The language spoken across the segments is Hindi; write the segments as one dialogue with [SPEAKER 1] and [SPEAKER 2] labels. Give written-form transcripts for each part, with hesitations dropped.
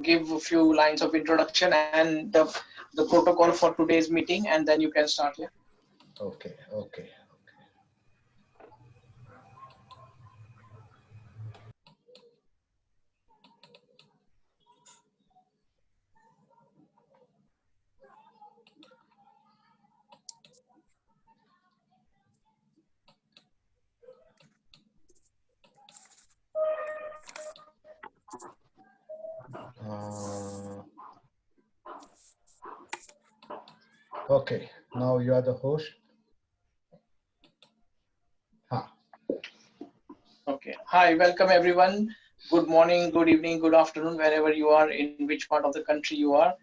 [SPEAKER 1] give a few lines of introduction and the protocol for today's meeting, and then you can start. Yeah.
[SPEAKER 2] Okay. Okay. Now you are the host.
[SPEAKER 1] Okay. Hi, welcome everyone. Good morning, good evening, good afternoon, wherever you are, in which part of the country you are.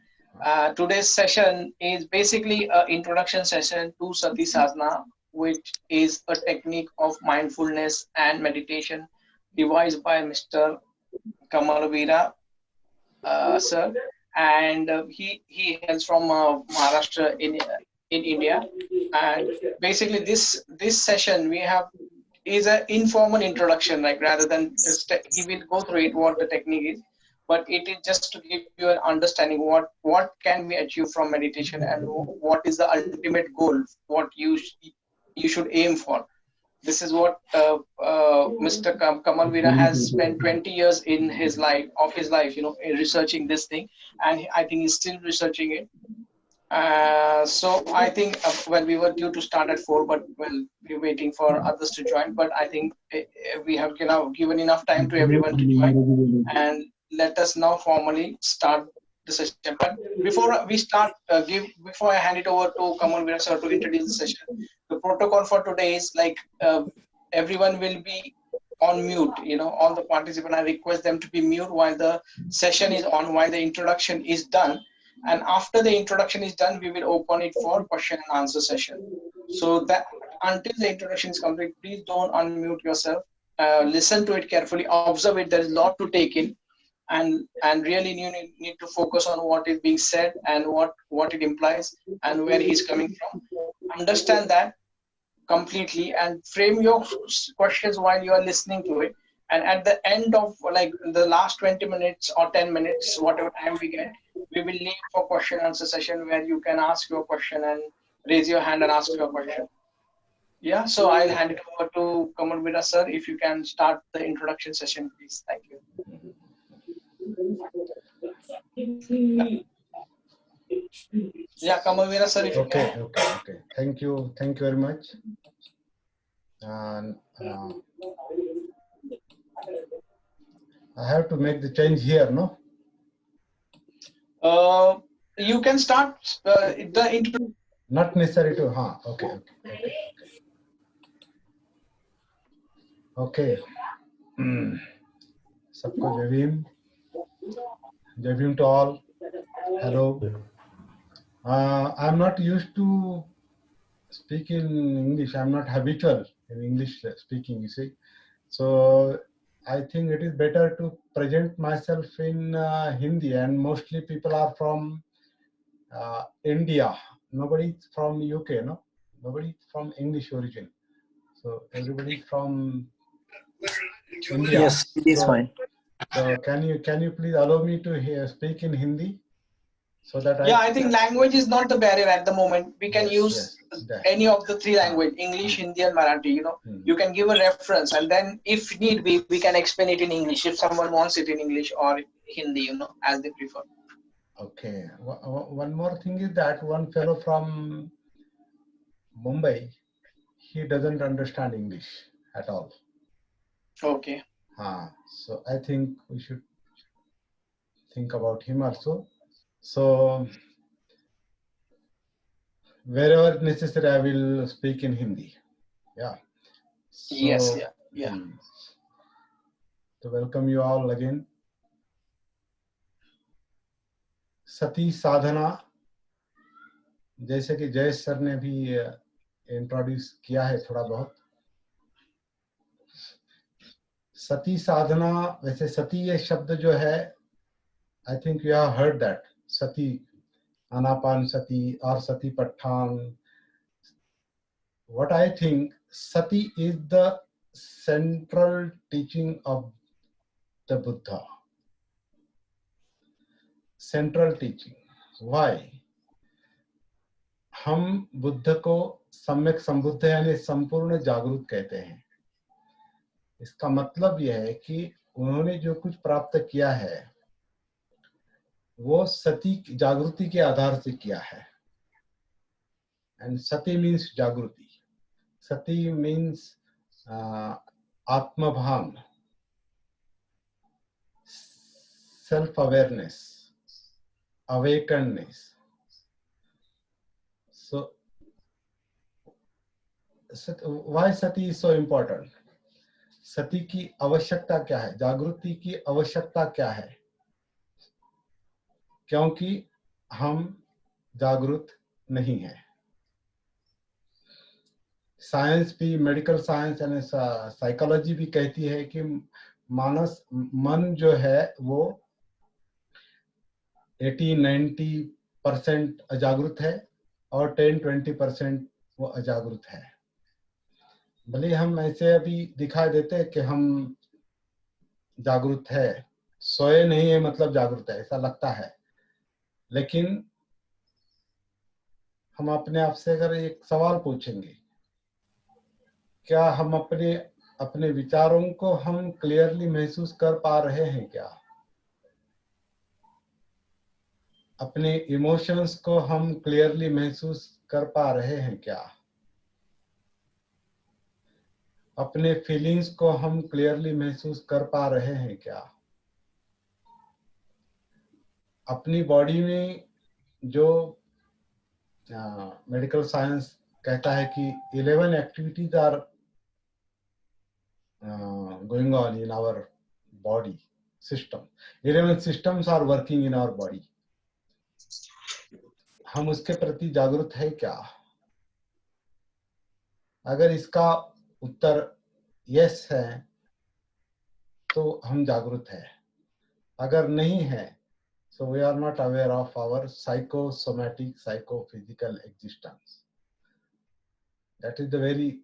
[SPEAKER 1] Today's session is basically an introduction session to Sati Sadhana, which is a technique of mindfulness and meditation devised by Mr. Kamal Veera, sir, and he hails from Maharashtra in India. And basically, this session we have is an informal introduction, like rather than just he will go through it what the technique is, but it is just to give you an understanding what can we achieve from meditation and what is the ultimate goal, what you should aim for. This is what Mr. Kamal Veera has spent 20 years in his life, in researching this thing, and I think he's still researching it. So I think well, we were due to start at 4, but well, we're waiting for others to join. But I think we have given enough time to everyone to join, and let us now formally start the session. But before we start, before I hand it over to Kamal Veera sir to introduce the session, the protocol for today is like everyone will be on mute. All the participants, I request them to be mute while the session is on, while the introduction is done. And after the introduction is done, we will open it for question and answer session. So that until the introduction is complete, please don't unmute yourself. Listen to it carefully, observe it. There is a lot to take in, and really you need to focus on what is being said and what it implies and where he's coming from. Understand that completely and frame your questions while you are listening to it. And at the end of like the last 20 minutes or 10 minutes, whatever time we get, we will leave for question answer session where you can ask your question and raise your hand and ask your question. Yeah, so I'll hand it over to Kamal Veera sir. If you can start the introduction session, please. Thank you. Yeah, Kamal Veera sir, if you can.
[SPEAKER 2] Okay. Thank you very much. And I have to make the change here, no?
[SPEAKER 1] You can start the intro.
[SPEAKER 2] Not necessary to, okay. Okay. Sabko Jai Bhim to all. Hello. I'm not used to speak in English. I'm not habitual in English speaking, you see. So I think it is better to present myself in Hindi, and mostly people are from India. Nobody from UK, no? Nobody from English origin. So everybody from India.
[SPEAKER 3] Yes, it is fine.
[SPEAKER 2] So can you please allow me to speak in Hindi? So that
[SPEAKER 1] I think language is not the barrier at the moment. We can use any of the 3 languages, English, Hindi and Marathi. You can give a reference, and then if need be, we can explain it in English if someone wants it in English or Hindi, as they prefer.
[SPEAKER 2] Okay. One more thing is that one fellow from Mumbai, he doesn't understand English at all.
[SPEAKER 1] Okay.
[SPEAKER 2] So I think we should think about him also. So wherever necessary, I will speak in Hindi. Yeah. So,
[SPEAKER 1] yes. Yeah.
[SPEAKER 2] To welcome you all again. सती साधना, जैसे कि जय सर ने भी इंट्रोड्यूस किया है थोड़ा बहुत. सती साधना, वैसे सती ये शब्द जो है, I think you have heard that. सती, आनापान सती और सती पट्ठान. What I think, sati is the central teaching of the Buddha. Central teaching. Why? हम बुद्ध को सम्यक संबुद्ध यानी संपूर्ण जागरूक कहते हैं। इसका मतलब यह है कि उन्होंने जो कुछ प्राप्त किया है वो सती जागृति के आधार से किया है। एंड सती मीन्स जागृति, सती मीन्स आत्मभान, self awareness, awakenness. So why sati is so important? सती की आवश्यकता क्या है, जागृति की आवश्यकता क्या है? क्योंकि हम जागरूक नहीं हैं। साइंस भी, मेडिकल साइंस यानी साइकोलॉजी भी कहती है कि मन जो है वो 80-90% अजागरूक है और 10-20% वो अजागरूक है। भले हम ऐसे अभी दिखाई देते हैं कि हम जागरूक है, सोए नहीं है मतलब जागरूक है, ऐसा लगता है। लेकिन हम अपने आप से अगर एक सवाल पूछेंगे, क्या हम अपने विचारों को हम क्लियरली महसूस कर पा रहे हैं क्या? अपने इमोशंस को हम क्लियरली महसूस कर पा रहे हैं क्या? अपने फीलिंग्स को हम क्लियरली महसूस कर पा रहे हैं क्या? अपनी बॉडी में जो मेडिकल साइंस कहता है कि 11 activities are going on in our body system, 11 systems are working in our body. हम उसके प्रति जागरूक है क्या? अगर इसका उत्तर यस है तो हम जागरूक है, अगर नहीं है so we are not aware of our psychosomatic psychophysical existence. That is the very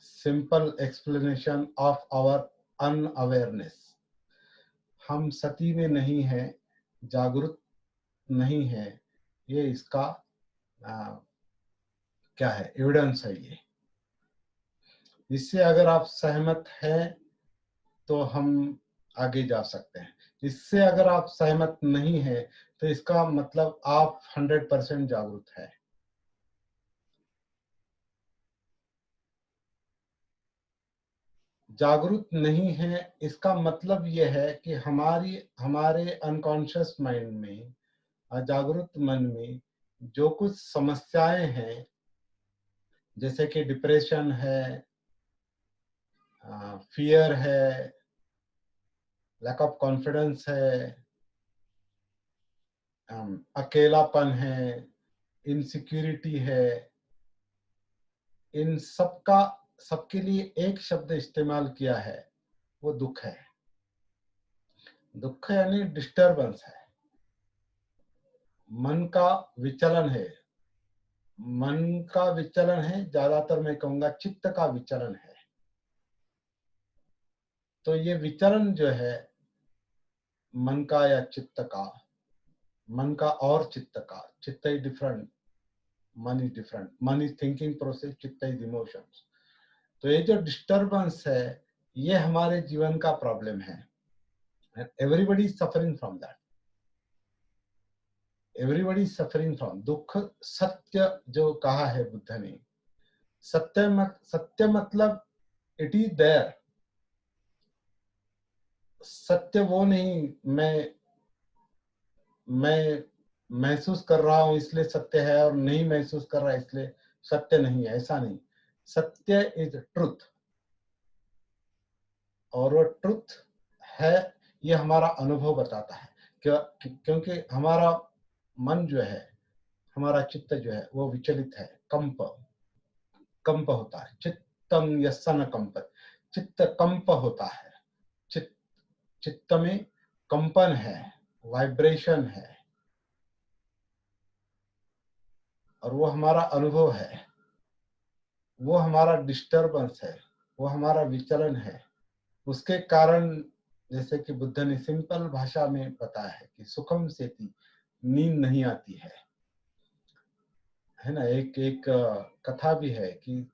[SPEAKER 2] simple explanation of our unawareness. हम सती में नहीं है, जागरूक नहीं है, ये इसका क्या है, एविडेंस है ये। इससे अगर आप सहमत हैं तो हम आगे जा सकते हैं। इससे अगर आप सहमत नहीं है तो इसका मतलब आप 100% जागरूक है। जागरूक नहीं है इसका मतलब यह है कि हमारे अनकॉन्शियस माइंड में, अजागरूक मन में जो कुछ समस्याएं हैं, जैसे कि डिप्रेशन है, फियर है, लैक ऑफ कॉन्फिडेंस है, अकेलापन है, इनसिक्योरिटी है, इन सबके लिए एक शब्द इस्तेमाल किया है, वो दुख है। दुख यानी डिस्टर्बेंस है, मन का विचलन है। मन का विचलन है, ज्यादातर मैं कहूंगा चित्त का विचलन है। तो ये विचलन जो है मन का या चित्त का, मन का और चित्त का, चित्त इज डिफरेंट, मन इज डिफरेंट। मन इज थिंकिंग प्रोसेस, चित्त इज इमोशंस। तो ये जो डिस्टर्बेंस है ये हमारे जीवन का प्रॉब्लम है। Everybody is suffering from that, everybody is suffering from दुख। सत्य जो कहा है बुद्ध ने, सत्य मतलब इट इज देयर। सत्य वो नहीं मैं महसूस कर रहा हूं इसलिए सत्य है और नहीं महसूस कर रहा इसलिए सत्य नहीं है, ऐसा नहीं। सत्य इज ट्रुथ, और वो ट्रुथ है, ये हमारा अनुभव बताता है। क्योंकि हमारा मन जो है, हमारा चित्त जो है वो विचलित है, कंप होता है। चित्तम यस्सन कंप, चित्त कंप होता है। चित्त में कंपन है, वाइब्रेशन है, और वो हमारा अनुभव है, वो हमारा डिस्टर्बेंस है, वो हमारा विचलन है। उसके कारण जैसे कि बुद्ध ने सिंपल भाषा में बताया है कि सुखम सेति, नींद नहीं आती है ना। एक एक कथा भी है कि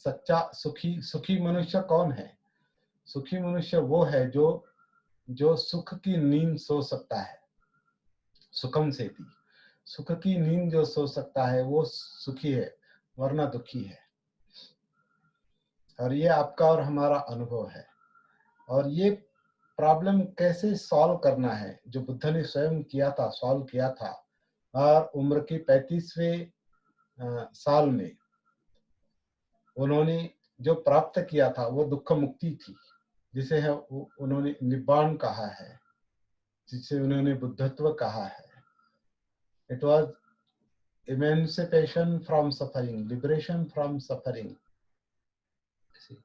[SPEAKER 2] सच्चा सुखी सुखी मनुष्य कौन है। सुखी मनुष्य वो है जो सुख की नींद सो सकता है। सुखम सेति, सुख की नींद जो सो सकता है वो सुखी है, वरना दुखी है। और ये आपका और हमारा अनुभव है। और ये प्रॉब्लम कैसे सॉल्व करना है, जो बुद्ध ने स्वयं किया था, सॉल्व किया था। और उम्र की 35वें साल में उन्होंने जो प्राप्त किया था वो दुख मुक्ति थी, जिसे है उन्होंने निब्बाण कहा है, जिसे उन्होंने बुद्धत्व कहा है। It was emancipation from suffering, liberation from suffering. See,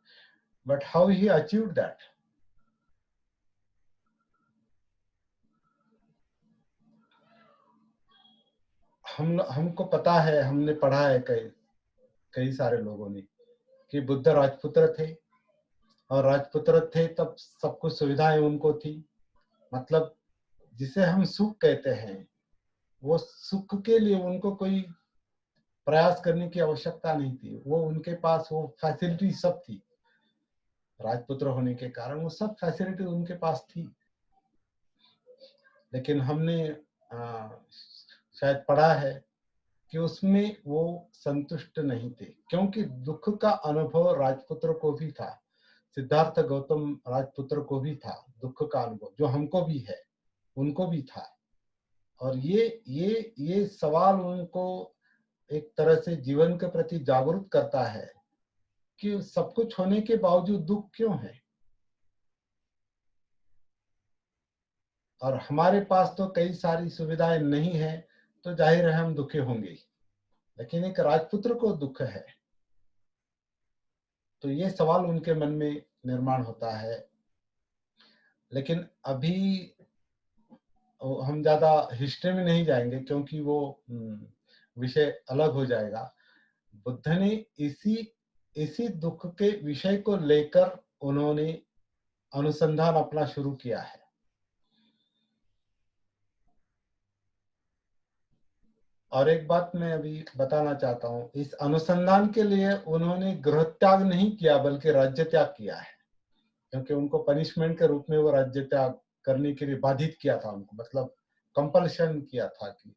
[SPEAKER 2] but how he achieved that? हमको पता है, हमने पढ़ा है कई सारे लोगों ने कि बुद्ध राजपुत्र थे, और राजपुत्र थे तब सब कुछ सुविधाएं उनको थी। मतलब जिसे हम सुख कहते हैं, वो सुख के लिए उनको कोई प्रयास करने की आवश्यकता नहीं थी। वो उनके पास वो फैसिलिटी सब थी। राजपुत्र होने के कारण वो सब फैसिलिटी उनके पास थी। लेकिन हमने शायद पढ़ा है कि उसमें वो संतुष्ट नहीं थे, क्योंकि दुख का अनुभव राजपुत्र को भी था, सिद्धार्थ गौतम राजपुत्र को भी था। दुख का अनुभव जो हमको भी है, उनको भी था। और ये सवाल उनको एक तरह से जीवन के प्रति जागरूक करता है कि सब कुछ होने के बावजूद दुख क्यों है। और हमारे पास तो कई सारी सुविधाएं नहीं है, तो जाहिर है हम दुखी होंगे। लेकिन एक राजपुत्र को दुख है, तो ये सवाल उनके मन में निर्माण होता है। लेकिन अभी हम ज्यादा हिस्ट्री में नहीं जाएंगे, क्योंकि वो विषय अलग हो जाएगा। बुद्ध ने इसी दुख के विषय को लेकर उन्होंने अनुसंधान अपना शुरू किया है। और एक बात मैं अभी बताना चाहता हूँ, इस अनुसंधान के लिए उन्होंने गृह त्याग नहीं किया, बल्कि राज्य त्याग किया है। क्योंकि उनको पनिशमेंट के रूप में वो राज्य त्याग करने के लिए बाधित किया था उनको, मतलब कंपल्शन किया था कि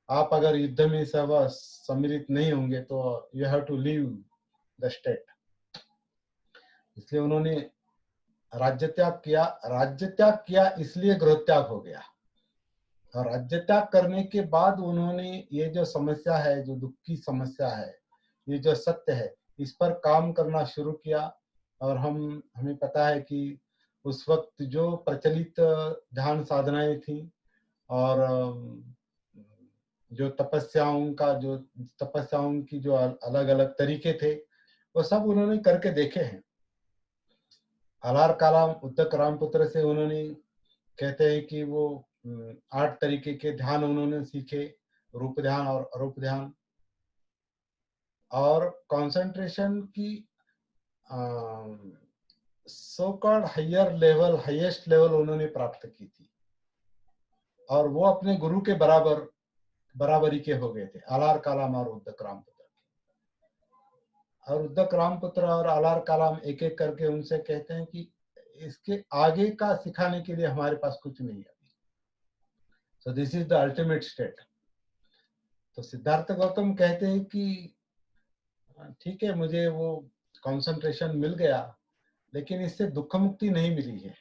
[SPEAKER 2] आप अगर युद्ध में सम्मिलित नहीं होंगे तो you have to leave the state. इसलिए उन्होंने राज्य त्याग किया, इसलिए गृह त्याग हो गया। और राज्य त्याग करने के बाद उन्होंने ये जो समस्या है, जो दुख की समस्या है, ये जो सत्य है, इस पर काम करना शुरू किया। और हमें पता है कि उस वक्त जो प्रचलित ध्यान साधनाएं थी, और जो तपस्याओं की जो अलग अलग तरीके थे, वो सब उन्होंने करके देखे हैं। अलार कालाम उद्दक रामपुत्र से उन्होंने, कहते हैं कि वो 8 तरीके के ध्यान उन्होंने सीखे, रूप ध्यान और अरूप ध्यान। और कंसंट्रेशन की सो कॉल्ड हाईएस्ट लेवल उन्होंने प्राप्त की थी। और वो अपने गुरु के बराबरी के हो गए थे, अलार कालाम और उद्दक रामपुत्र। और उद्दक रामपुत्र और अलार कालाम एक एक करके उनसे कहते हैं कि इसके आगे का सिखाने के लिए हमारे पास कुछ नहीं है। So this is the ultimate state. तो सिद्धार्थ गौतम कहते हैं कि ठीक है, मुझे वो कंसंट्रेशन मिल गया, लेकिन इससे दुख मुक्ति नहीं मिली है।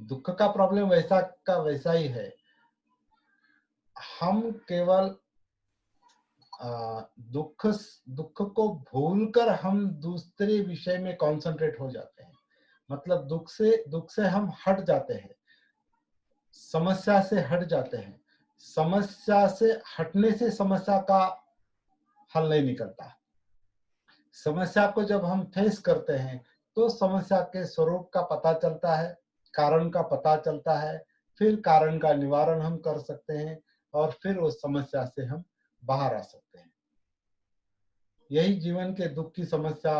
[SPEAKER 2] दुख का प्रॉब्लम वैसा का वैसा ही है। हम केवल दुख को भूलकर हम दूसरे विषय में कंसंट्रेट हो जाते हैं। मतलब दुख से हम हट जाते हैं, समस्या से हट जाते हैं। समस्या से हटने से समस्या का हल नहीं निकलता। समस्या को जब हम फेस करते हैं तो समस्या के स्वरूप का पता चलता है, कारण का पता चलता है, फिर कारण का निवारण हम कर सकते हैं, और फिर उस समस्या से हम बाहर आ सकते हैं। यही जीवन के दुख की समस्या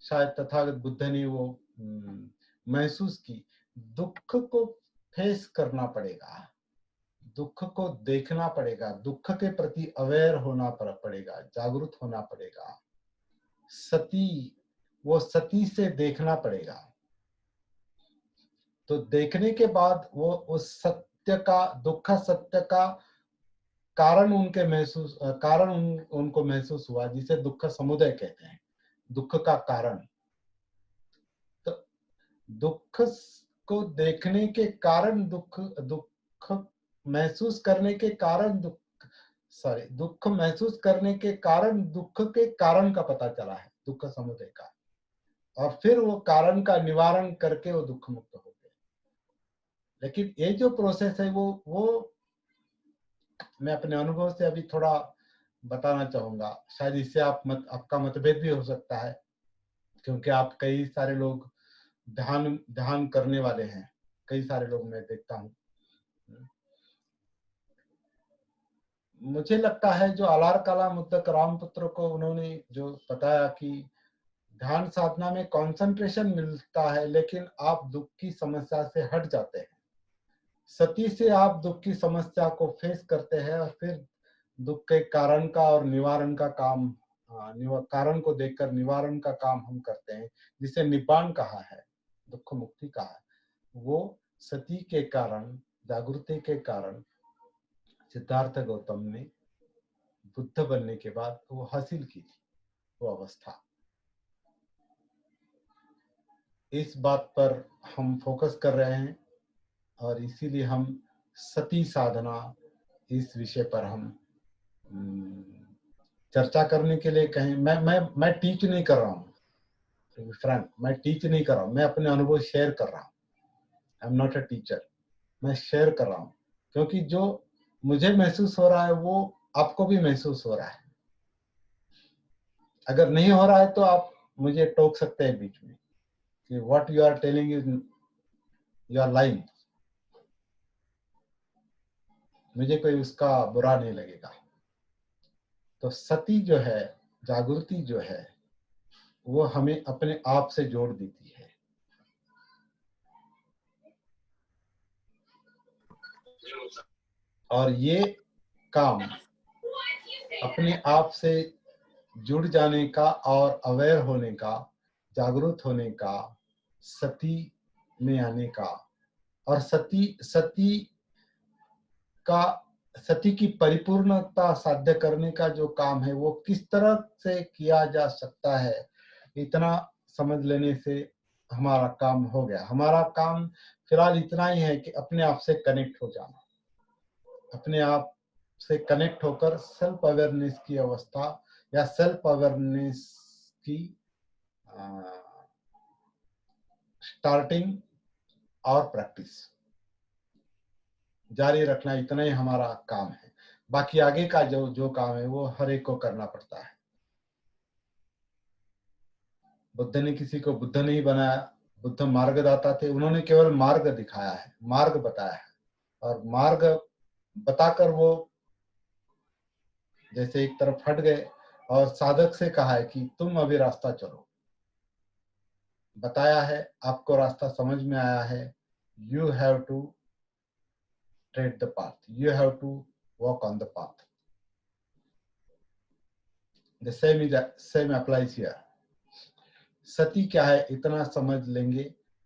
[SPEAKER 2] शायद तथागत बुद्ध ने वो महसूस की। दुख को फेस करना पड़ेगा, दुख को देखना पड़ेगा, दुख के प्रति अवेयर होना पड़ेगा, जागरूक होना पड़ेगा। सती, वो सती से देखना पड़ेगा। तो देखने के बाद वो उस सत्य का, दुख सत्य का कारण उनके महसूस, कारण उनको महसूस हुआ, जिसे दुख समुदय कहते हैं, दुख का कारण। तो दुख को देखने के कारण, दुख दुख महसूस करने के कारण, दुख महसूस करने के कारण दुख के कारण का पता चला है, दुख समुदय का, और फिर वो कारण का निवारण करके वो दुख मुक्त हो गए। लेकिन ये जो प्रोसेस है वो मैं अपने अनुभव से अभी थोड़ा बताना चाहूंगा। शायद इससे आपका मतभेद भी हो सकता है, क्योंकि आप कई सारे लोग ध्यान करने वाले हैं, कई सारे लोग मैं देखता हूँ। मुझे लगता है जो आलार कला मुद्दक रामपुत्र को उन्होंने जो बताया कि ध्यान साधना में कंसंट्रेशन मिलता है, लेकिन आप दुख की समस्या से हट जाते हैं। सती से आप दुख की समस्या को फेस करते हैं और फिर दुख के कारण का और निवारण का काम, कारण को देखकर निवारण का काम हम करते हैं, जिसे निब्बाण कहा है, दुख मुक्ति कहा है। वो सती के कारण, जागृति के कारण सिद्धार्थ गौतम ने बुद्ध बनने के बाद वो हासिल की थी, वो अवस्था। इस बात पर हम फोकस कर रहे हैं और इसीलिए हम सती साधना, इस विषय पर हम चर्चा करने के लिए कहें। मैं टीच नहीं कर रहा हूँ, फ्रैंक, मैं टीच नहीं कर रहा हूँ, मैं अपने अनुभव शेयर कर रहा हूँ। I am not a teacher, मैं शेयर कर रहा हूँ, क्योंकि जो मुझे महसूस हो रहा है वो आपको भी महसूस हो रहा है। अगर नहीं हो रहा है तो आप मुझे टोक सकते हैं बीच में कि what you are telling is you are lying. मुझे कोई उसका बुरा नहीं लगेगा। तो सती जो है, जागृति जो है, वो हमें अपने आप से जोड़ देती है। और ये काम अपने आप से जुड़ जाने का और अवेयर होने का, जागरूक होने का, सती में आने का, और सती की परिपूर्णता साध्य करने का जो काम है वो किस तरह से किया जा सकता है, इतना समझ लेने से हमारा काम हो गया। हमारा काम फिलहाल इतना ही है कि अपने आप से कनेक्ट हो जाना, अपने आप से कनेक्ट होकर सेल्फ अवेयरनेस की अवस्था या सेल्फ अवेयरनेस की स्टार्टिंग और प्रैक्टिस जारी रखना, इतना ही हमारा काम है। बाकी आगे का जो काम है वो हर एक को करना पड़ता है। बुद्ध ने किसी को बुद्ध नहीं बनाया, बुद्ध मार्गदाता थे, उन्होंने केवल मार्ग दिखाया है, मार्ग बताया है, और मार्ग बताकर वो जैसे एक तरफ हट गए और साधक से कहा है कि तुम अभी रास्ता चलो। बताया है, आपको रास्ता समझ में आया है, you have to tread the path, you have to walk on the path. The same applies here. सती क्या है इतना समझ लेंगे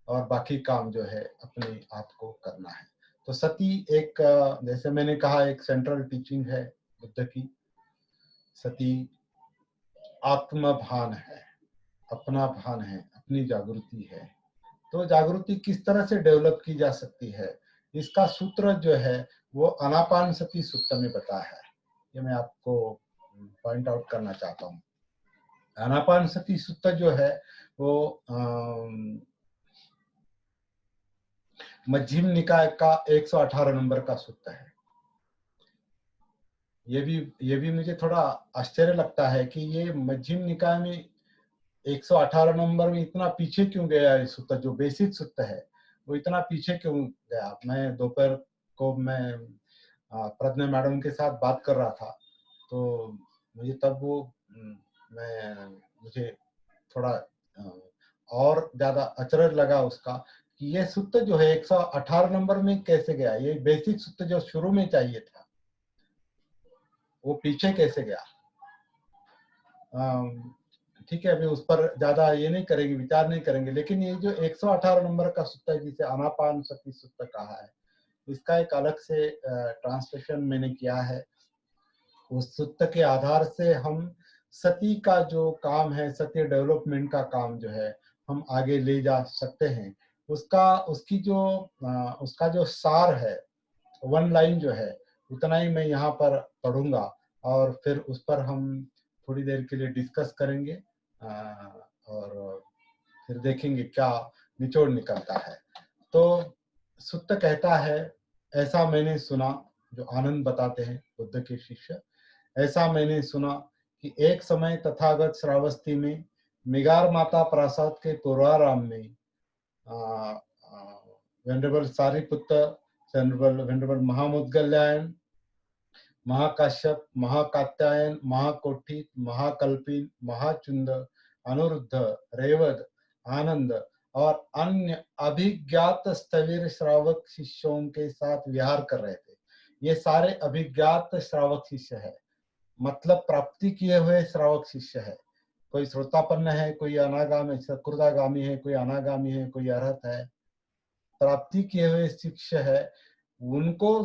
[SPEAKER 2] और बाकी काम जो है अपने आप को करना है। तो सती एक, जैसे मैंने कहा, एक सेंट्रल टीचिंग है बुद्ध की। सती आत्मभान है, अपना भान है, अपनी जागृति है। तो जागृति किस तरह से डेवलप की जा सकती है, इसका सूत्र जो है वो आनापानसति सूत्र में बताया है। ये मैं आपको पॉइंट आउट करना चाहता हूँ। आनापानसति सूत्र जो है वो मध्यम निकाय का 118 नंबर का सूत्र है। ये भी मुझे थोड़ा आश्चर्य लगता है कि ये मध्यम निकाय में 118 नंबर में इतना पीछे क्यों गया। ये सूत्र जो बेसिक सूत्र है वो इतना पीछे क्यों गया। मैं दोपहर को मैं प्रज्ञा मैडम के साथ बात कर रहा था, तो मुझे तब वो मुझे थोड़ा और ज्यादा अचरज लगा उसका कि ये सूत्र जो है 118 नंबर में कैसे गया, ये बेसिक सूत्र जो शुरू में चाहिए था वो पीछे कैसे गया। ठीक है, अभी उस पर ज्यादा ये नहीं करेंगे, विचार नहीं करेंगे, लेकिन ये जो 118 नंबर का सूत्र है जिसे आनापानसति सूत्र कहा है, इसका एक अलग से ट्रांसलेशन मैंने किया है। उस सूत्र के आधार से हम सती का जो काम है, सती डेवलपमेंट का काम जो है हम आगे ले जा सकते हैं। उसका जो सार है, वन लाइन जो है, उतना ही मैं यहाँ पर पढ़ूंगा और फिर उस पर हम थोड़ी देर के लिए डिस्कस करेंगे और फिर देखेंगे क्या निचोड़ निकलता है। तो सूत्र कहता है, ऐसा मैंने सुना, जो आनंद बताते हैं बुद्ध के शिष्य, ऐसा मैंने सुना कि एक समय तथागत श्रावस्ती में मिगार माता प्रासाद के पूर्वाराम में वेंडरेबल सारिपुत्र, वेंडरेबल महामुद्गल्यायन, महाकाश्यप, महाकात्यायन, महाकोटित, महाकल्पिन, महाचुंद, अनुरुद्ध, रेवद, आनंद और अन्य अभिज्ञात स्थविर श्रावक शिष्यों के साथ विहार कर रहे थे। ये सारे अभिज्ञात श्रावक शिष्य है, मतलब प्राप्ति किए हुए श्रावक शिष्य है। कोई श्रोतापन्न है, कोई अनागामी सकृदागामी है, कोई अनागामी है, कोई अरहत है। प्राप्ति किए हुए शिष्य है, उनको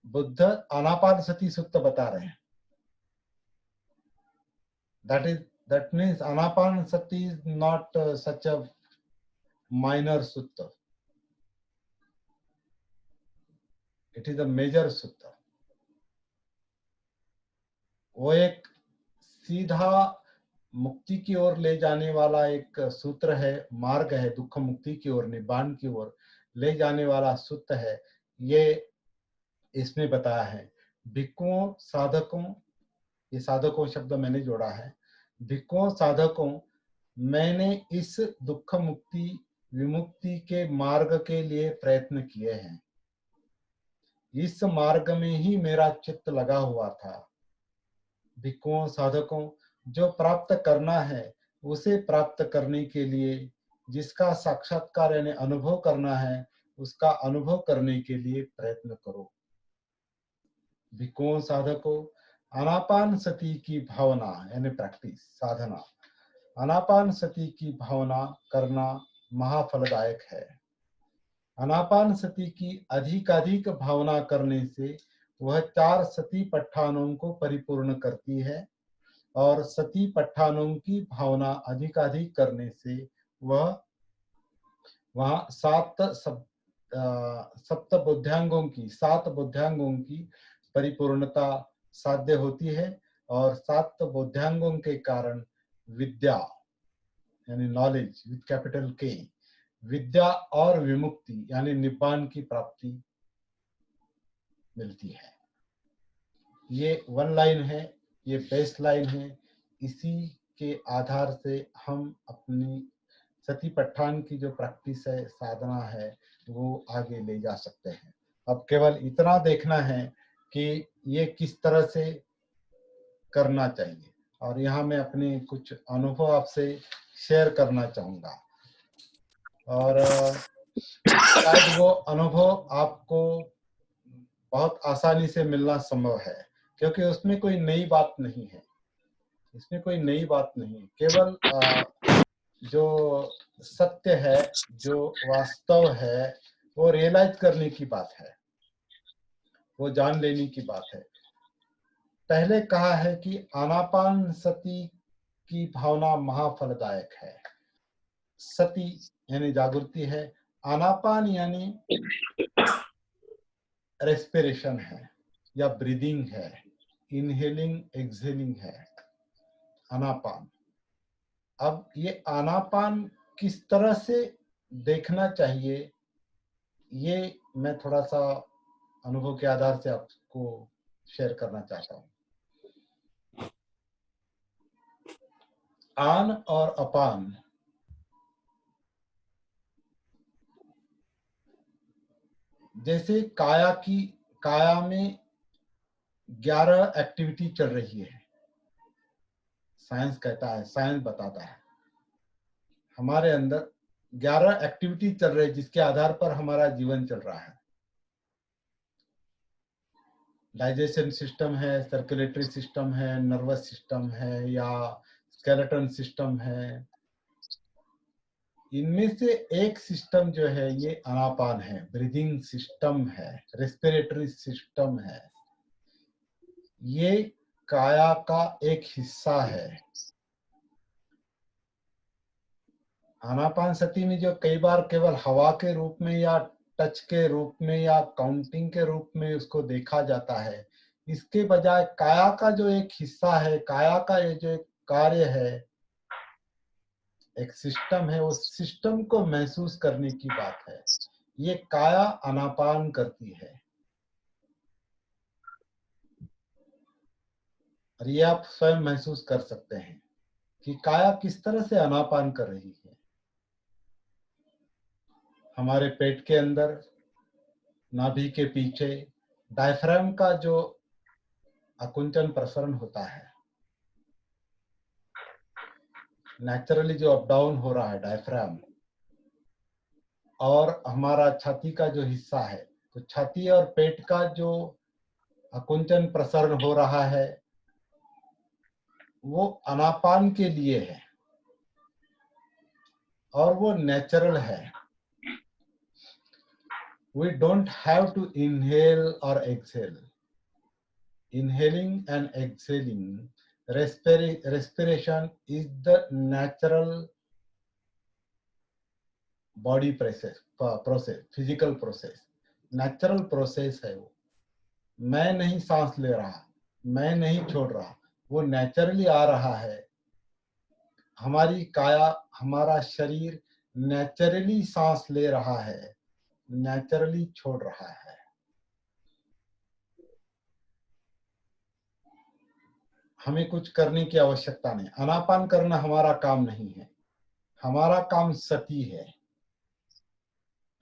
[SPEAKER 2] बुद्ध आनापानसति सूत्र बता रहे हैं। That means Anapanasati is not such a minor sutta. It is a major sutta. वो एक सीधा मुक्ति की ओर ले जाने वाला एक सूत्र है, मार्ग है, दुख मुक्ति की ओर, निब्बान की ओर ले जाने वाला सूत्र है। ये इसमें बताया है भिक्खुओं साधकों, ये साधकों शब्द मैंने जोड़ा है, भिक्खुओं साधकों, मैंने इस दुख मुक्ति विमुक्ति के मार्ग के लिए प्रयत्न किए हैं। इस मार्ग में ही मेरा चित्त लगा हुआ था। भिक्खुओं साधकों, जो प्राप्त करना है उसे प्राप्त करने के लिए, जिसका साक्षात्कार यानी अनुभव करना है उसका अनुभव करने के लिए प्रयत्न करो। भिक्खुओं साधकों, आनापानसति की भावना यानी प्रैक्टिस, साधना, आनापानसति की भावना करना महाफलदायक है। आनापानसति की अधिकाधिक भावना करने से वह 4 सती पट्ठानों को परिपूर्ण करती है और सती पट्ठानों की भावना अधिकाधिक करने से वह वहाँ 7 बुद्ध्यांगों की परिपूर्णता साध्य होती है और 7 बुद्ध्यांगों के कारण विद्या यानी नॉलेज विद कैपिटल के, विद्या और विमुक्ति यानी निब्बान की प्राप्ति मिलती है। ये वन लाइन है, ये बेस लाइन है। इसी के आधार से हम अपनी सती पट्ठान की जो प्रैक्टिस है, साधना है, वो आगे ले जा सकते हैं। अब केवल इतना देखना है कि ये किस तरह से करना चाहिए, और यहाँ मैं अपने कुछ अनुभव आपसे शेयर करना चाहूँगा और शायद वो अनुभव आपको बहुत आसानी से मिलना संभव है, क्योंकि उसमें कोई नई बात नहीं है। इसमें कोई नई बात नहीं, केवल जो सत्य है, जो वास्तव है, वो रियलाइज करने की बात है, वो जान लेने की बात है। पहले कहा है कि आनापानसति की भावना महाफलदायक है। सती यानी जागृति है, आनापान यानी रेस्पिरेशन है या ब्रीदिंग है, इनहेलिंग एक्सहेलिंग है आनापान। अब ये आनापान किस तरह से देखना चाहिए, ये मैं थोड़ा सा अनुभव के आधार से आपको शेयर करना चाहता हूँ। आन और अपान, जैसे काया में 11 एक्टिविटी चल रही है, साइंस कहता है, साइंस बताता है। हमारे अंदर 11 एक्टिविटी चल रही है जिसके आधार पर हमारा जीवन चल रहा है। डाइजेशन सिस्टम है, सर्कुलेटरी सिस्टम है, नर्वस सिस्टम है या स्केलेटन सिस्टम है। इनमें से एक सिस्टम जो है ये आनापान है, ब्रीदिंग सिस्टम है, रेस्पिरेटरी सिस्टम है। ये काया का एक हिस्सा है। आनापान सती में जो कई बार केवल हवा के रूप में या टच के रूप में या काउंटिंग के रूप में उसको देखा जाता है, इसके बजाय काया का जो एक हिस्सा है, काया का ये जो एक कार्य है, एक सिस्टम है, उस सिस्टम को महसूस करने की बात है। ये काया आनापान करती है और ये आप स्वयं महसूस कर सकते हैं कि काया किस तरह से आनापान कर रही है। हमारे पेट के अंदर, नाभि के पीछे डायफ्राम का जो आकुंचन प्रसरण होता है, नेचुरली जो अप डाउन हो रहा है डायफ्राम, और हमारा छाती का जो हिस्सा है, तो छाती और पेट का जो आकुंचन प्रसरण हो रहा है वो आनापान के लिए है और वो नेचुरल है। We don't have to inhale or exhale. Inhaling and exhaling, respiration is the natural body process, physical process. Natural process है वो। मैं नहीं सांस ले रहा, मैं नहीं छोड़ रहा, वो नेचुरली आ रहा है। हमारी काया, हमारा शरीर नेचुरली सांस ले रहा है, नेचुरली छोड़ रहा है। हमें कुछ करने की आवश्यकता नहीं। आनापान करना हमारा काम नहीं है, हमारा काम सती है।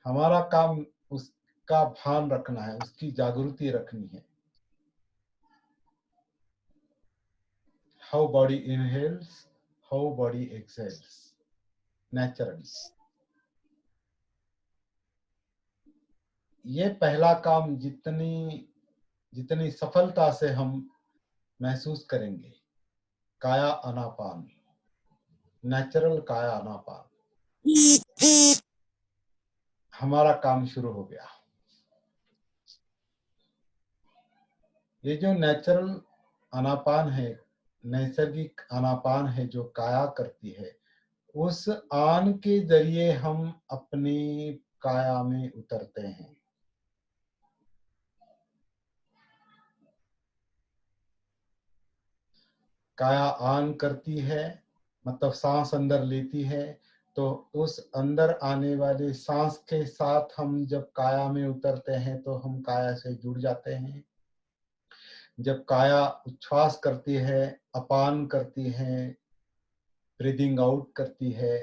[SPEAKER 2] हमारा काम उसका भान रखना है, उसकी जागृति रखनी है। How body inhales, how body exhales naturally. ये पहला काम जितनी सफलता से हम महसूस करेंगे, काया आनापान, नेचुरल काया आनापान, हमारा काम शुरू हो गया। ये जो नेचुरल आनापान है, नैसर्गिक आनापान है जो काया करती है, उस आन के जरिए हम अपनी काया में उतरते हैं। काया आन करती है मतलब सांस अंदर लेती है, तो उस अंदर आने वाले सांस के साथ हम जब काया में उतरते हैं तो हम काया से जुड़ जाते हैं। जब काया उच्छ्वास करती है, अपान करती है, ब्रीदिंग आउट करती है,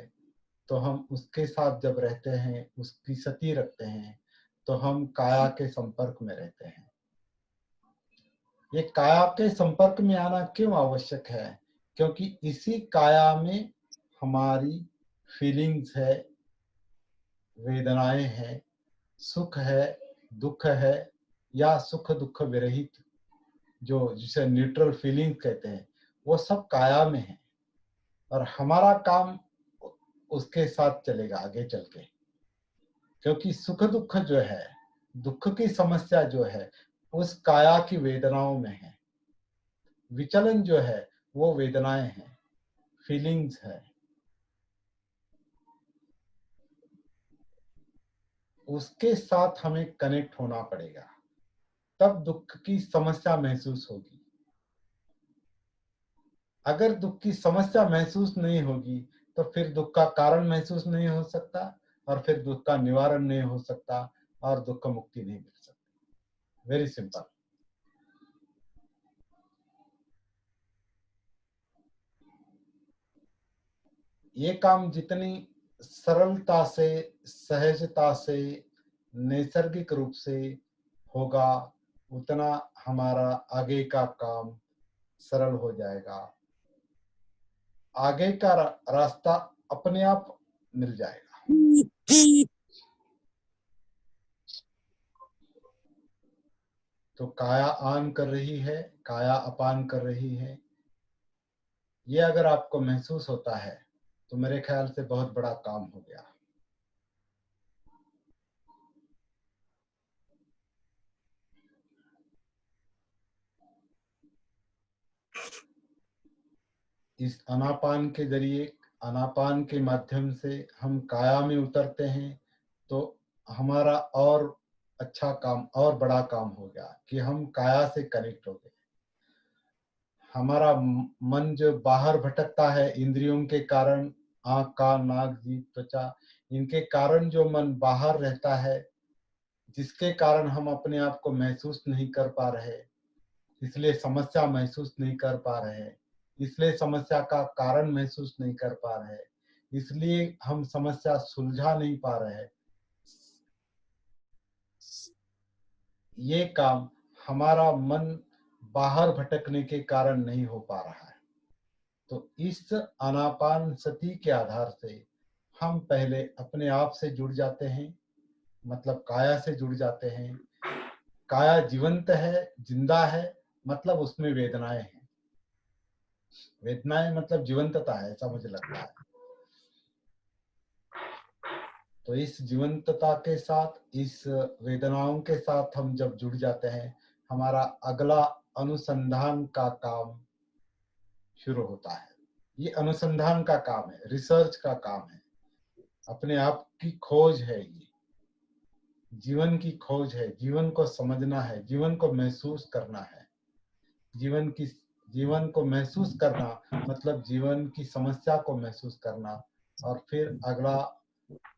[SPEAKER 2] तो हम उसके साथ जब रहते हैं, उसकी सती रखते हैं, तो हम काया के संपर्क में रहते हैं। ये काया के संपर्क में आना क्यों आवश्यक है? क्योंकि इसी काया में हमारी फीलिंग्स है, वेदनाएं हैं, सुख है, दुख है, या सुख दुख विरहित, जो जिसे न्यूट्रल फीलिंग कहते हैं, वो सब काया में है। और हमारा काम उसके साथ चलेगा आगे चल के, क्योंकि सुख दुख जो है, दुख की समस्या जो है, उस काया की वेदनाओं में है। विचलन जो है वो वेदनाएं हैं, फीलिंग्स है। उसके साथ हमें कनेक्ट होना पड़ेगा, तब दुख की समस्या महसूस होगी। अगर दुख की समस्या महसूस नहीं होगी तो फिर दुख का कारण महसूस नहीं हो सकता, और फिर दुख का निवारण नहीं हो सकता, और दुख मुक्ति नहीं मिल सकती। Very simple. ये काम जितनी सरलता से, सहजता से, नैसर्गिक रूप से होगा, उतना हमारा आगे का काम सरल हो जाएगा। आगे का रास्ता अपने आप मिल जाएगा। तो काया आन कर रही है, काया अपान कर रही है, ये अगर आपको महसूस होता है तो मेरे ख्याल से बहुत बड़ा काम हो गया। इस अनापान के जरिए, अनापान के माध्यम से हम काया में उतरते हैं, तो हमारा और अच्छा काम और बड़ा काम हो गया कि हम काया से कनेक्ट हो गए। हमारा मन जो बाहर भटकता है इंद्रियों के कारण, आंख, कान, नाक, जीभ, त्वचा, इनके कारण जो मन बाहर रहता है, जिसके कारण हम अपने आप को महसूस नहीं कर पा रहे, इसलिए समस्या महसूस नहीं कर पा रहे, इसलिए समस्या का कारण महसूस नहीं कर पा रहे, इसलिए हम समस्या सुलझा नहीं पा रहे, ये काम हमारा मन बाहर भटकने के कारण नहीं हो पा रहा है। तो इस आनापान सती के आधार से हम पहले अपने आप से जुड़ जाते हैं, मतलब काया से जुड़ जाते हैं। काया जीवंत है, जिंदा है, मतलब उसमें वेदनाएं हैं। वेदनाएं मतलब जीवंतता है, ऐसा मुझे लगता है। तो इस जीवंतता के साथ, इस वेदनाओं के साथ हम जब जुड़ जाते हैं, हमारा अगला अनुसंधान का काम शुरू होता है। ये अनुसंधान का काम है, रिसर्च का काम है, अपने आप की खोज है, ये जीवन की खोज है। जीवन को समझना है, जीवन को महसूस करना है। जीवन को महसूस करना मतलब जीवन की समस्या को महसूस करना, और फिर अगला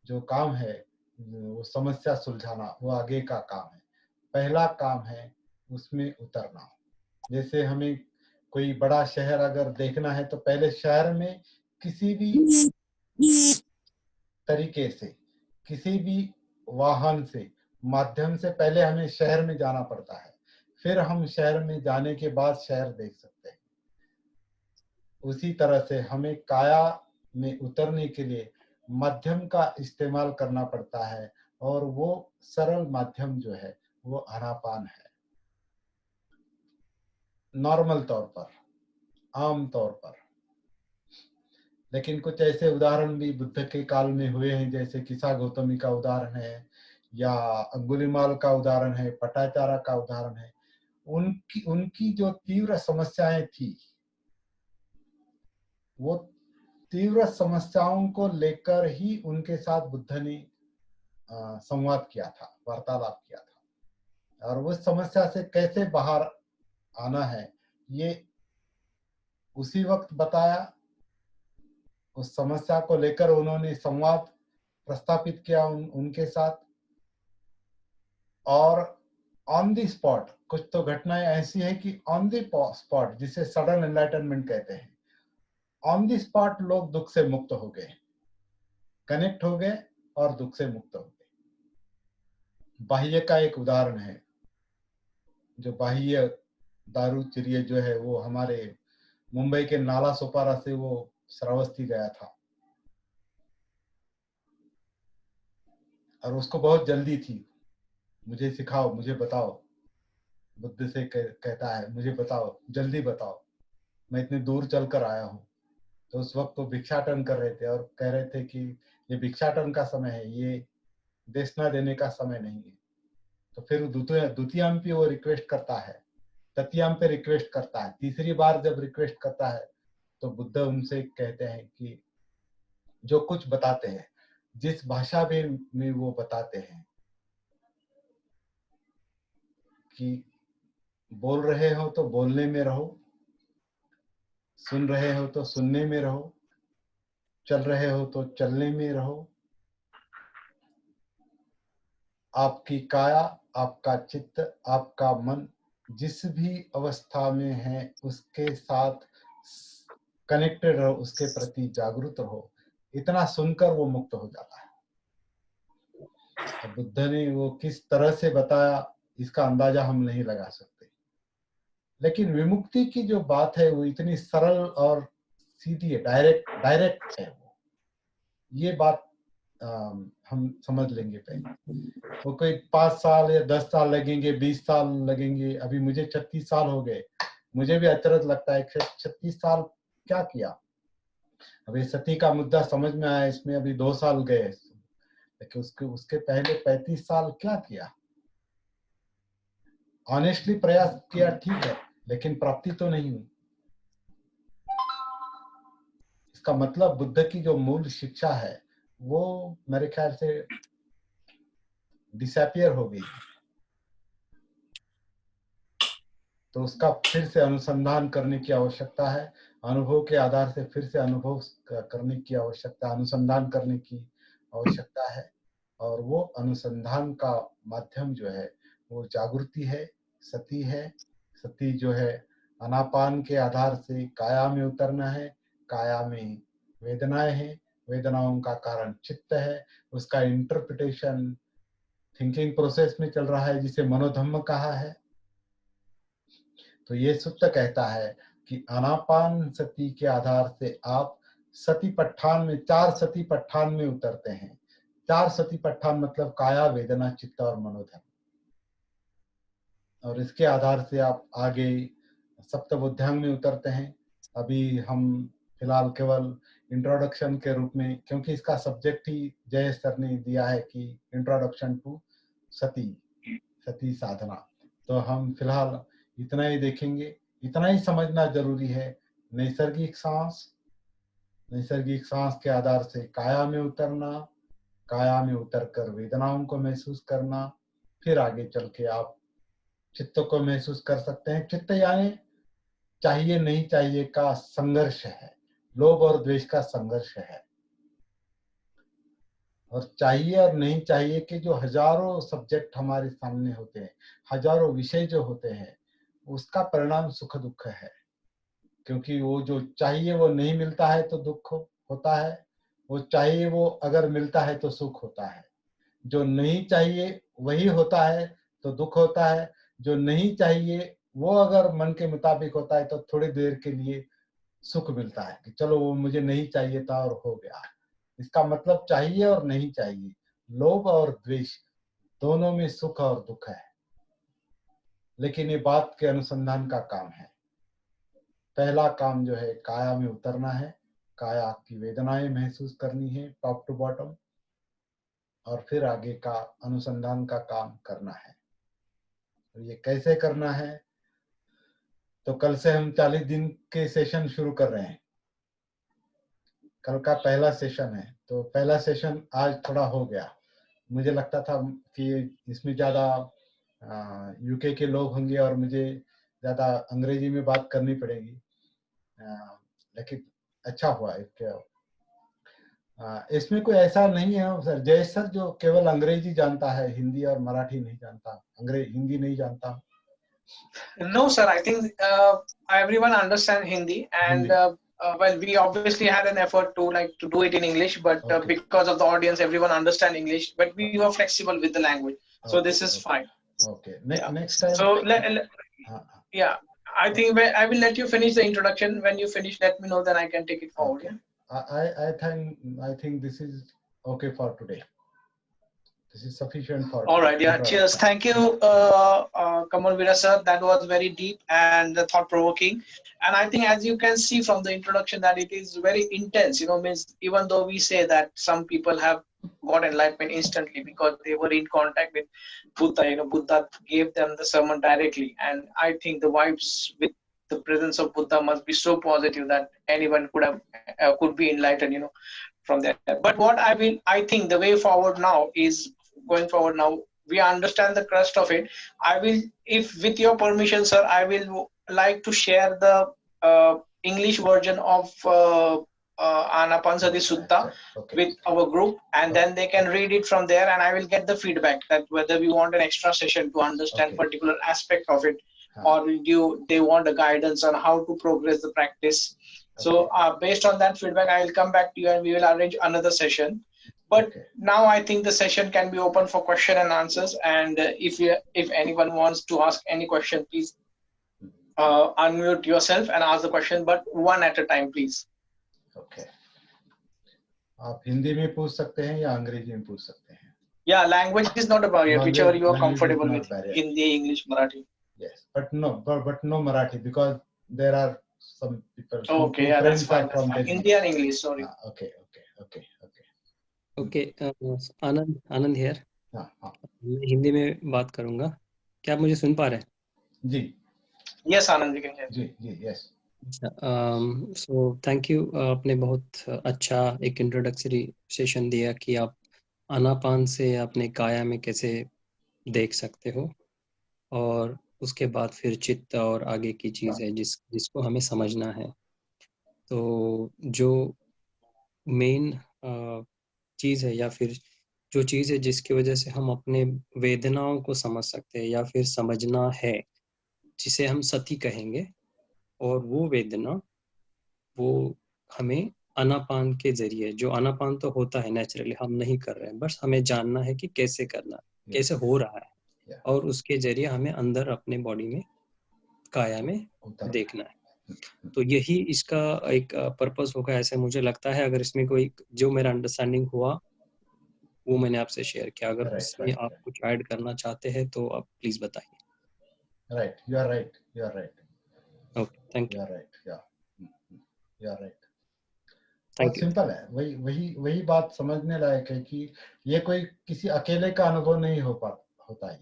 [SPEAKER 2] जो काम है वो समस्या सुलझाना, वो आगे का काम है। पहला काम है उसमें उतरना। जैसे हमें कोई बड़ा शहर अगर देखना है तो पहले शहर में किसी भी तरीके से, किसी भी वाहन से, माध्यम से पहले हमें शहर में जाना पड़ता है, फिर हम शहर में जाने के बाद शहर देख सकते हैं। उसी तरह से हमें काया में उतरने के लिए माध्यम का इस्तेमाल करना पड़ता है, और वो सरल माध्यम जो है वो आनापान है। नॉर्मल तौर पर, आम तौर पर। लेकिन कुछ ऐसे उदाहरण भी बुद्ध के काल में हुए हैं, जैसे किसा गौतमी का उदाहरण है, या अंगुलीमाल का उदाहरण है, पटाचारा का उदाहरण है। उनकी उनकी जो तीव्र समस्याएं थी, वो तीव्र समस्याओं को लेकर ही उनके साथ बुद्ध ने संवाद किया था, वार्तालाप किया था। और उस समस्या से कैसे बाहर आना है, ये उसी वक्त बताया। उस समस्या को लेकर उन्होंने संवाद प्रस्तापित किया उनके साथ। और ऑन द स्पॉट कुछ तो घटनाएं ऐसी है कि ऑन द स्पॉट, जिसे सडन एनलाइटनमेंट कहते हैं, ऑन द स्पॉट लोग दुख से मुक्त हो गए, कनेक्ट हो गए और दुख से मुक्त हो गए। बाह्य का एक उदाहरण है, जो बाह्य दारू चिरिये जो है वो हमारे मुंबई के नाला सोपारा से वो श्रावस्ती गया था, और उसको बहुत जल्दी थी। मुझे सिखाओ, मुझे बताओ, बुद्ध से कहता है, मुझे बताओ, जल्दी बताओ, मैं इतनी दूर चलकर आया हूँ। तो उस वक्त वो भिक्षाटन कर रहे थे और कह रहे थे कि ये भिक्षाटन का समय है, ये देशना देने का समय नहीं है। तो फिर द्वितीयाम पे वो रिक्वेस्ट करता है, तृतीयाम पे रिक्वेस्ट करता है, तीसरी बार जब रिक्वेस्ट करता है तो बुद्ध उनसे कहते हैं कि जो कुछ बताते हैं, जिस भाषा में वो बताते हैं, कि बोल रहे हो तो बोलने में रहो, सुन रहे हो तो सुनने में रहो, चल रहे हो तो चलने में रहो। आपकी काया, आपका चित्त, आपका मन जिस भी अवस्था में है उसके साथ कनेक्टेड रहो, उसके प्रति जागरूक रहो। इतना सुनकर वो मुक्त हो जाता है। अब बुद्ध ने वो किस तरह से बताया, इसका अंदाजा हम नहीं लगा सकते, लेकिन विमुक्ति की जो बात है वो इतनी सरल और सीधी है, डायरेक्ट है वो। ये बात हम समझ लेंगे पहले। वो कोई 5 साल या 10 साल लगेंगे, 20 साल लगेंगे। अभी मुझे 36 साल हो गए, मुझे भी अचरज लगता है 36 साल क्या किया। अभी सती का मुद्दा समझ में आया, इसमें अभी 2 साल गए, लेकिन उसके पहले 35 साल क्या किया। ऑनेस्टली प्रयास किया, ठीक है, लेकिन प्राप्ति तो नहीं हुई। इसका मतलब बुद्ध की जो मूल शिक्षा है वो मेरे ख्याल से डिसअपियर हो गई। तो उसका फिर से अनुसंधान करने की आवश्यकता है, अनुभव के आधार से फिर से अनुभव करने की आवश्यकता, अनुसंधान करने की आवश्यकता है। और वो अनुसंधान का माध्यम जो है वो जागृति है, सती है। सती जो है अनापान के आधार से काया में उतरना है, काया में वेदनाएं हैं, वेदनाओं का कारण चित्त है, उसका इंटरप्रिटेशन थिंकिंग प्रोसेस में चल रहा है, जिसे मनोधम्म कहा है। तो ये सूत्र कहता है कि आनापान सती के आधार से आप सती पट्ठान में, 4 सती पट्ठान में उतरते हैं। 4 सती पट्ठान मतलब काया, वेदना, चित्त और मनोधर्म। और इसके आधार से आप आगे सप्तबुद्ध्यांग में उतरते हैं। अभी हम फिलहाल केवल इंट्रोडक्शन के रूप में, क्योंकि इसका सब्जेक्ट ही जयेश सर ने दिया है कि इंट्रोडक्शन टू सती, सती साधना, तो हम फिलहाल इतना ही देखेंगे। इतना ही समझना जरूरी है, नैसर्गिक सांस, नैसर्गिक सांस के आधार से काया में उतरना, काया में उतरकर वेदनाओं को महसूस करना, फिर आगे चल के आप चित्त को महसूस कर सकते हैं। चित्त यानी चाहिए नहीं चाहिए का संघर्ष है, लोभ और द्वेष का संघर्ष है। और चाहिए और नहीं चाहिए के जो हजारों सब्जेक्ट हमारे सामने होते हैं, हजारों विषय जो होते हैं, उसका परिणाम सुख दुख है। क्योंकि वो जो चाहिए वो नहीं मिलता है तो दुख होता है, वो चाहिए वो अगर मिलता है तो सुख होता है। जो नहीं चाहिए वही होता है तो दुख होता है, जो नहीं चाहिए वो अगर मन के मुताबिक होता है तो थोड़ी देर के लिए सुख मिलता है कि चलो वो मुझे नहीं चाहिए था और हो गया। इसका मतलब चाहिए और नहीं चाहिए, लोभ और द्वेष, दोनों में सुख और दुख है। लेकिन ये बात के अनुसंधान का काम है। पहला काम जो है काया में उतरना है, काया की वेदनाएं महसूस करनी है टॉप टू बॉटम, और फिर आगे का अनुसंधान का काम करना है। तो ये कैसे करना है, तो कल से हम 40 दिन के सेशन शुरू कर रहे हैं। कल का पहला सेशन है, तो पहला सेशन आज थोड़ा हो गया। मुझे लगता था कि इसमें ज़्यादा यूके के लोग होंगे और मुझे ज़्यादा अंग्रेजी में बात करनी पड़ेगी, लेकिन अच्छा हुआ। इसमें कोई ऐसा नहीं है सर, जय सर जो केवल अंग्रेजी जानता है, हिंदी और मराठी नहीं जानता, हिंदी नहीं जानता।
[SPEAKER 1] No, sir. I think everyone understands Hindi, and well, we obviously had an effort to do it in English, but
[SPEAKER 2] Okay.
[SPEAKER 1] because of the audience, everyone understands English. But we were flexible with the language, so
[SPEAKER 2] Okay,
[SPEAKER 1] this is fine.
[SPEAKER 2] Okay.
[SPEAKER 1] Yeah.
[SPEAKER 2] Next time.
[SPEAKER 1] So yeah, I think I will let you finish the introduction. When you finish, let me know. Then I can take it forward.
[SPEAKER 2] Okay.
[SPEAKER 1] Yeah.
[SPEAKER 2] I think this is okay for today. This is sufficient for.
[SPEAKER 1] All right. Yeah. Cheers. Thank you, Kamal Vira sir. That was very deep and thought-provoking. And I think, as you can see from the introduction, that it is very intense. Means even though we say that some people have got enlightenment instantly because they were in contact with Buddha. Buddha gave them the sermon directly, and I think the vibes with the presence of Buddha must be so positive that anyone could be enlightened. From there. But what I think the way forward now is going forward now. We understand the crust of it. I will, if with your permission, sir, I will like to share the English version of Anapansati Sutta with our group, and then they can read it from there, and I will get the feedback that whether we want an extra session to understand particular aspect of it, or they want a guidance on how to progress the practice. So based on that feedback, I will come back to you and we will arrange another session. But now I think the session can be open for question and answers. And if anyone wants to ask any question, please unmute yourself and ask the question, but one at a time, please.
[SPEAKER 2] Okay. आप हिंदी में पूछ सकते हैं या अंग्रेजी में पूछ सकते हैं.
[SPEAKER 1] Yeah, language is not a barrier. Whichever you are
[SPEAKER 2] Language is
[SPEAKER 1] comfortable
[SPEAKER 2] not
[SPEAKER 1] with,
[SPEAKER 2] barrier.
[SPEAKER 1] Hindi, English, Marathi.
[SPEAKER 2] Yes, but no Marathi, because there are some people.
[SPEAKER 1] Okay,
[SPEAKER 2] two
[SPEAKER 1] yeah, that's
[SPEAKER 2] friends
[SPEAKER 1] fine.
[SPEAKER 2] are
[SPEAKER 1] That's
[SPEAKER 2] from
[SPEAKER 1] fine.
[SPEAKER 2] Delhi.
[SPEAKER 1] Hindi and English. Sorry.
[SPEAKER 2] Okay.
[SPEAKER 3] Okay Anand here.
[SPEAKER 2] हाँ.
[SPEAKER 3] मैं हिंदी में बात करूंगा. क्या आप मुझे सुन पा रहे हैं?
[SPEAKER 2] जी.
[SPEAKER 1] Yes, Anand, you can hear.
[SPEAKER 2] जी. Yes.
[SPEAKER 3] So thank you. आपने बहुत अच्छा एक इंट्रोडक्टरी सेशन दिया कि आप आनापान से अपने काया में कैसे देख सकते हो, और उसके बाद फिर चित्त और आगे की चीज़ है जिसको हमें समझना है. तो जो मेन चीज़ है या फिर जो चीज़ है जिसकी वजह से हम अपने वेदनाओं को समझ सकते हैं या फिर समझना है, जिसे हम सती कहेंगे, और वो वेदना वो हमें आनापान के जरिए, जो आनापान तो होता है नेचुरली, हम नहीं कर रहे हैं, बस हमें जानना है कि कैसे करना, कैसे हो रहा है, और उसके जरिए हमें अंदर अपने बॉडी में, काया में देखना है. तो यही इसका एक पर्पस होगा ऐसे मुझे लगता है. अगर इसमें कोई जो मेरा अंडरस्टैंडिंग हुआ वो मैंने आपसे शेयर किया. अगर इसमें आप कुछ ऐड करना चाहते हैं तो आप प्लीज बताइए.
[SPEAKER 2] Right, you are right.
[SPEAKER 3] Okay, thank you.
[SPEAKER 2] You are right. Yeah, you are right.
[SPEAKER 3] Thank
[SPEAKER 2] बहुत
[SPEAKER 3] यू.
[SPEAKER 2] सिंपल है. वही बात समझने लायक है कि ये कोई किसी अकेले का अनुभव नहीं होता है.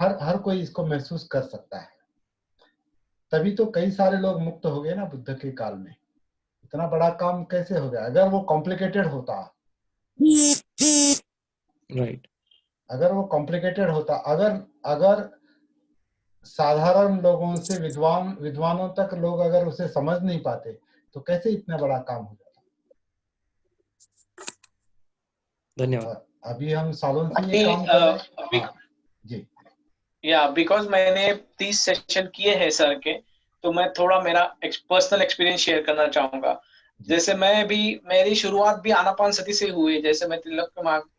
[SPEAKER 2] हर कोई इसको महसूस कर सकता है. तभी तो कई सारे लोग मुक्त हो गए ना बुद्ध के काल में. इतना बड़ा काम कैसे हो गया? अगर वो कॉम्प्लिकेटेड होता,
[SPEAKER 3] राइट,
[SPEAKER 2] अगर वो कॉम्प्लिकेटेड होता, अगर साधारण लोगों से विद्वानों तक लोग अगर उसे समझ नहीं पाते तो कैसे इतना बड़ा काम हो जाता.
[SPEAKER 3] धन्यवाद.
[SPEAKER 2] अभी हम सालों से ये काम कर रहे हैं. जी.
[SPEAKER 1] या बिकॉज मैंने 30 सेशन किए हैं सर के, तो मैं थोड़ा मेरा पर्सनल एक्सपीरियंस शेयर करना चाहूंगा. जैसे मैं भी, मेरी शुरुआत भी आनापान सती से हुई. जैसे मैं तिलक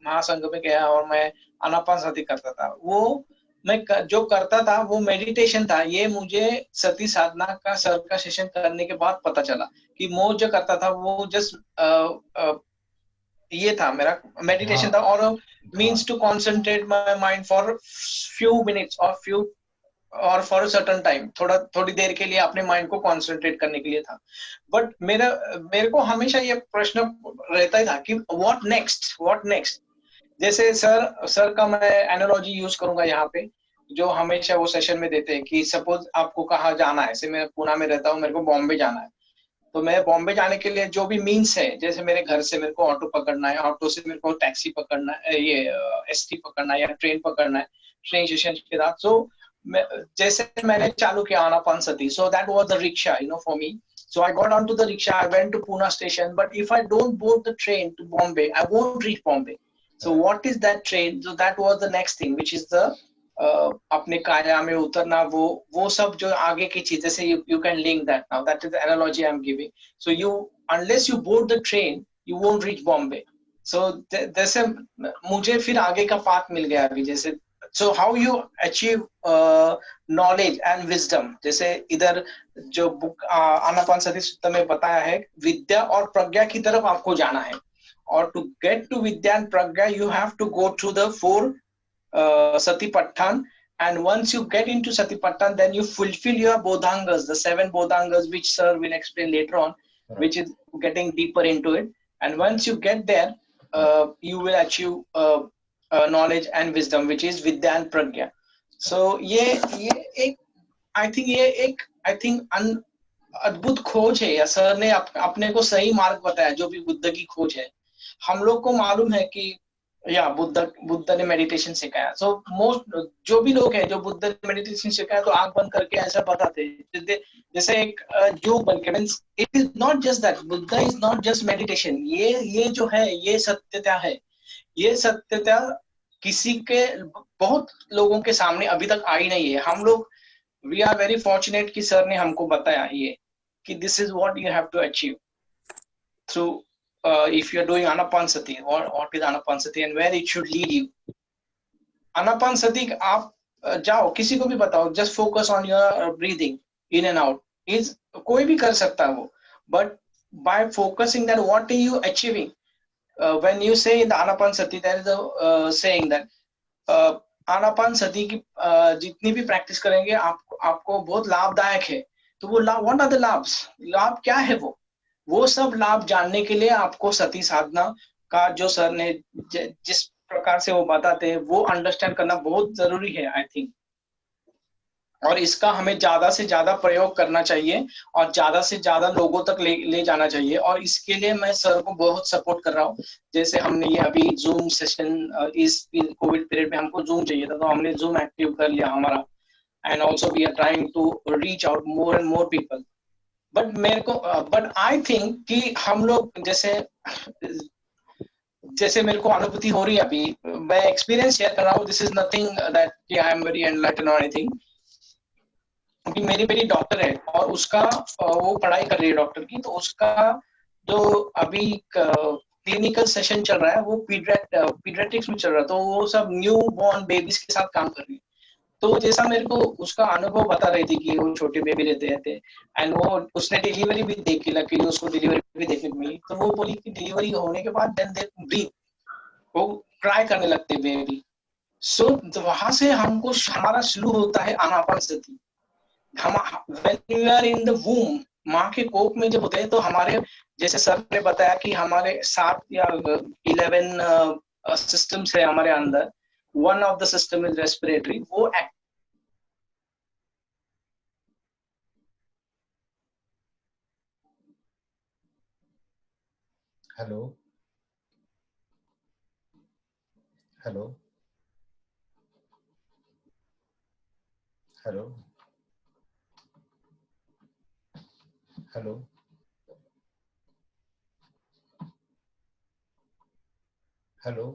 [SPEAKER 1] महासंघ में गया और मैं आनापान सती करता था. वो मैं जो करता था वो मेडिटेशन था. ये मुझे सती साधना का सर का सेशन करने के बाद पता चला कि मैं जो करता था वो जस्ट ये था, मेरा मेडिटेशन था, और means to concentrate my mind for few minutes और फॉर सर्टन टाइम, थोड़ी देर के लिए अपने माइंड को कॉन्सेंट्रेट करने के लिए था. बट मेरे को हमेशा ये प्रश्न रहता ही था कि व्हाट नेक्स्ट. जैसे सर का मैं एनालॉजी यूज करूंगा यहाँ पे, जो हमेशा वो सेशन में देते हैं कि सपोज आपको कहाँ जाना है. जैसे मैं पुणे में रहता हूँ, मेरे को बॉम्बे जाना है, तो मैं बॉम्बे जाने के लिए जो भी मीन्स है, जैसे मेरे घर से मेरे को ऑटो पकड़ना है, ऑटो से मेरे को टैक्सी पकड़ना है, ये एसटी पकड़ना है या ट्रेन पकड़ना है, ट्रेन स्टेशन के साथ. सो जैसे मैंने चालू किया आनापान सती, so that was the rickshaw for me. So I got onto the rickshaw, I went to Pune station, but if I don't board the train to Bombay, I won't reach Bombay. So what is that train? So that was the next thing, which is the अपने काया में उतरना, वो सब जो आगे की चीजें से you can link that now. That is the analogy I'm giving. So unless you board the train, you won't reach Bombay. So जैसे मुझे फिर आगे का पाथ मिल गया अभी. जैसे so how you achieve knowledge and wisdom, जैसे इधर जो बुक आनापान सती सूत्र में बताया है, विद्या और प्रज्ञा की तरफ आपको जाना है. और to get to vidya and pragya, you have to go through the 4 Satipatthana, and once you get into Satipatthana, then you fulfill your bodhangas, the 7 bodhangas, which sir will explain later on, which is getting deeper into it. And once you get there, you will achieve knowledge and wisdom, which is vidya and pragya. So ये एक I think अद्भुत खोज है, या सर ने अपने को सही मार्ग बताया. जो भी बुद्ध की खोज है, हम लोग को मालूम है कि या बुद्ध ने मेडिटेशन सिखाया. सो मोस्ट जो भी लोग हैं जो बुद्ध ने मेडिटेशन सिखाया, तो आंख बंद करके ऐसा बताते जैसे एक योग बन के. It is not just that, Buddha is not just meditation. ये जो है, ये सत्यता है. ये सत्यता किसी के, बहुत लोगों के सामने अभी तक आई नहीं है. हम लोग वी आर वेरी फॉर्चुनेट कि सर ने हमको बताया ये कि this is what you have to achieve through if you're doing anapansati, or what is anapansati and where it should lead you. anapansati आप जाओ, किसी को भी बताओ, just focus on your breathing in and out. is कोई भी कर सकता है वो, but by focusing that what are you achieving. When you say in the Anapanasati, there is a saying that आनापान सती की जितनी भी प्रैक्टिस करेंगे आपको बहुत लाभदायक है। तो वो लाभ, व्हाट आर द लाभ्स, लाभ क्या है वो सब लाभ जानने के लिए आपको सती साधना का जो सर ने जिस प्रकार से वो बताते हैं वो अंडरस्टैंड करना बहुत जरूरी है आई थिंक। और इसका हमें ज्यादा से ज्यादा प्रयोग करना चाहिए और ज्यादा से ज्यादा लोगों तक ले जाना चाहिए। और इसके लिए मैं सर को बहुत सपोर्ट कर रहा हूँ। जैसे हमने ये अभी जूम सेशन, इस कोविड पीरियड में हमको जूम चाहिए था तो हमने जूम एक्टिव कर लिया हमारा। And also we are trying to reach out more and more people. But I think कि हम लोग जैसे मेरे को अनुभूति हो रही है अभी, मैं एक्सपीरियंस शेयर कर रहा हूँ। दिस इज नथिंग दैट कि आई एम वेरी एनलाइटन और एनीथिंग। क्योंकि मेरी बेटी डॉक्टर है और उसका वो पढ़ाई कर रही है डॉक्टर की, तो उसका जो अभी क्लिनिकल सेशन चल रहा है वो पीडियाट्रिक्स में चल रहा है। तो वो सब न्यू बॉर्न बेबीज के साथ काम कर रही है। तो जैसा मेरे को उसका अनुभव बता रही थी कि वो छोटे बेबी रहते थे एंड वो उसने डिलीवरी भी देखी, लकीली उसको डिलीवरी भी देखने को मिली। तो वो बोली कि डिलीवरी होने के बाद देन दे ब्रीथ, वो क्राई करने लगते बेबी। सो वहां से हमको हमारा शुरू होता है आनापानसति। हम when we are in the womb, माँ के कोख में जब होते हैं तो हमारे, जैसे सर ने बताया कि हमारे 7 या 11 सिस्टम्स है हमारे अंदर। One of the system is respiratory. वो
[SPEAKER 2] hello hello hello hello hello